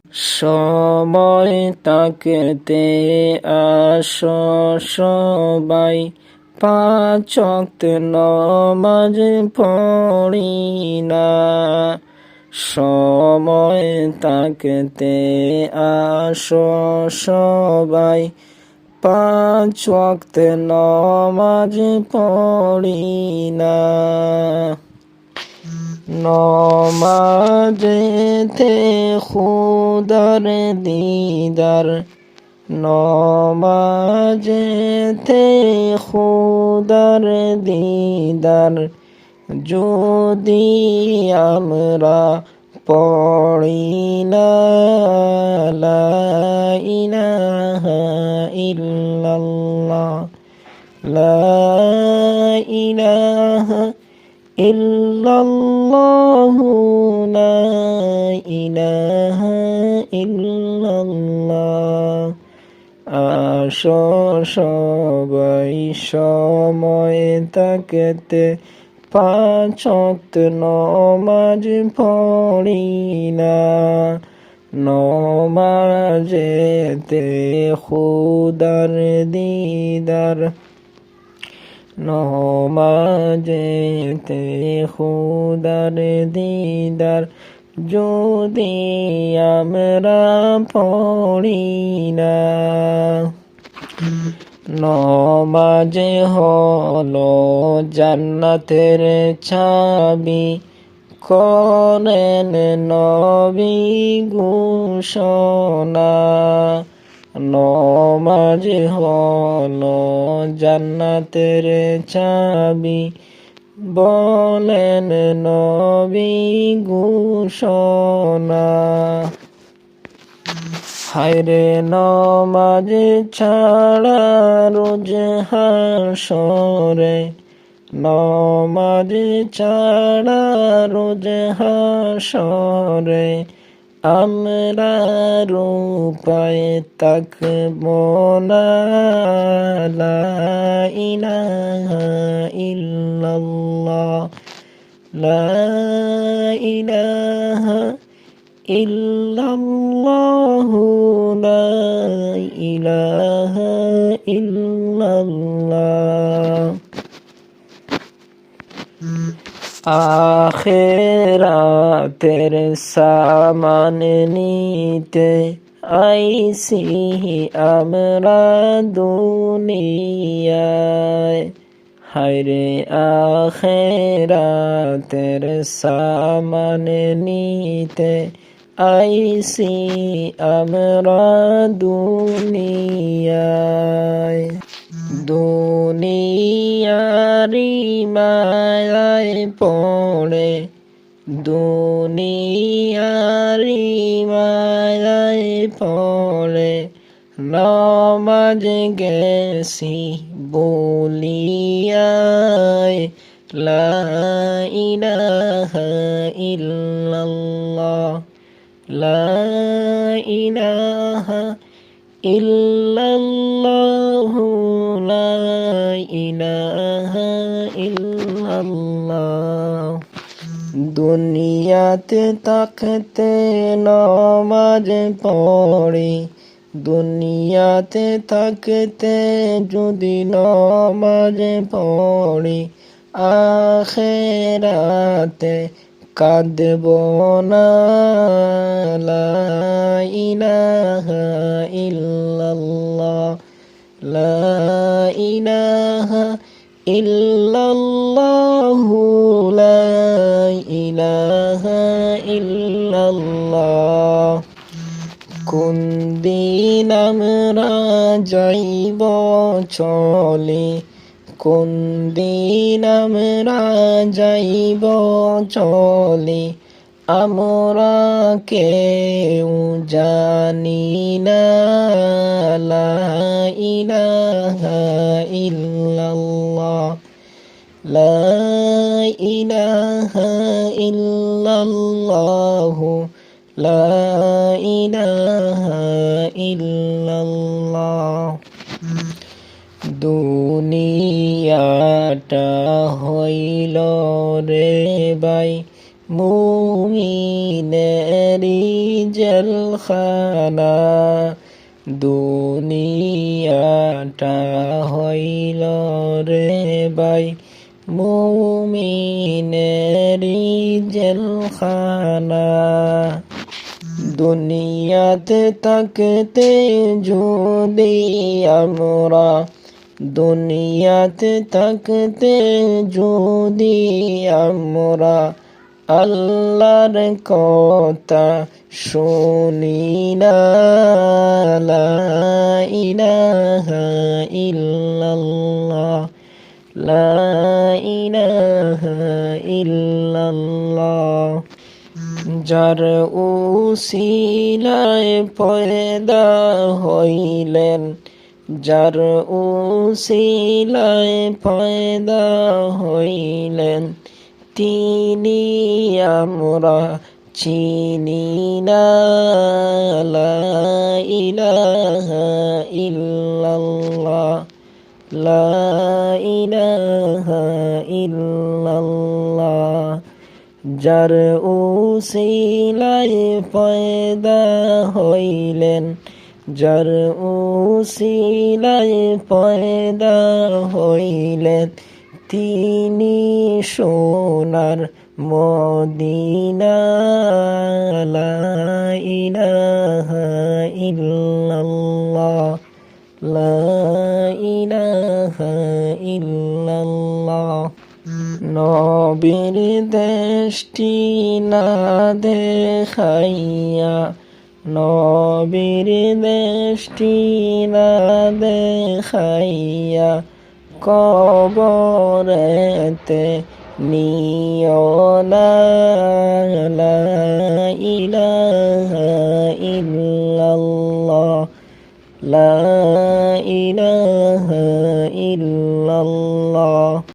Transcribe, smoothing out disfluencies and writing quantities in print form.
সময় তাকতে আসো সবাই, 5 ওয়াক্ত নামাজ পড়ি না। সময় তাকতে আসো সবাই, 5 ওয়াক্ত নামাজ পড়ি না। নমাজেতে খুদার দিদার, নমাজেতে খুদার দিদার, যদি আমরা পড়ি না। লা ইলাহা ইল্লাল্লাহ, লা ইলাহা ইল্লাল্লাহু, লা ইলাহা ইল্লাল্লাহ। আসো সবাই সময় তাকতে 5 ওয়াক্ত নামাজ পড়ি না। নমাজেতে খুদার দিদার, নমাজেতে খুদার দিদার, যদি আমরা পড়ি না। নমাজ হলো জান্নাতের চাবি, করেন নবী ঘোষণা। নমাজ হলো জান্নাতের চাবি, বলেন নবী ঘোষণা। হায়রে নমাজ ছাড়া রোজ হাসরে, নমাজ ছাড়া রোজ হাসরে, আমরা রূপায় তাকব না। লা ইলাহা ইল্লাল্লাহ, লা ইলাহা ইল্লাল্লাহু, লা ইলাহা ইল্লাল্লাহ। আখিরাতের সামান নিতে আইছি আমরা দুনিয়ায়। হায়রে আখিরাতের সামান নিতে আইছি আমরা দুনিয়ায়। দুনিয়ারি মায়ায় পড়ে, দুনিয়ারি মায়ায় পড়ে, নমাজ গেছি বলিয়ায়। লা ইলাহা ইল্লাল্লাহ, লা ইলাহা ইল্লাল্লাহু, লা ইলাহা ইল্লাল্লাহ। দুনিয়াতে তাকতে নামাজ পড়ি, দুনিয়াতে তাকতে যদি নামাজ পড়ি, আখিরাতে কাঁদব না। লা ইলাহা ইল্লাল্লাহ, লা ইলাহা ইল্লাল্লাহু, লা ইলাহা ইল্লাল্লাহ। কোন দিন আমরা যাইব চলে, কোন দিন আমরা যাইব চলে, আমরা কেউ জানি না। লা ইলাহা ইল্লাল্লাহ, লা ইলাহা ইল্লাল্লাহু, লা ইলাহা ইল্লাল্লাহ। দুনিয়াটা হইল রে ভাই মুমিনেরি জেলখানা দুনিয়াটা হইল রে ভাই মুমিনেরি জেলখানা দুনিয়াতে থাকতে যদি আমরা দুনিয়াতে থাকতে যদি আমরা আল্লাহর কথা শুনি না লা ইলাহা ইল্লাল্লাহ লা ইলাহা ইল্লাল্লাহ যার উসিলায় পয়দা হইলেন যার উসিলায় পয়দা হইলেন তিনি আমরা চিনি না লা ইলাহা ইল্লাল্লাহ লা ইলাহা ইল্লাল্লাহ যার উসিলায় পয়দা হইলেন যার উসিলায় পয়দা হইলেন তিনি সোনার মদিনা লা ইলাহা ইল্লাল্লাহ লা ইলাহা ইল্লাল্লাহ নবীর দেশটি না দেখাইয়া নবীর দেশটি না দেখাইয়া কবরেতে নিও না লা ইলাহা ইল্লাল্লাহ লা ইলাহা ইল্লাল্লাহ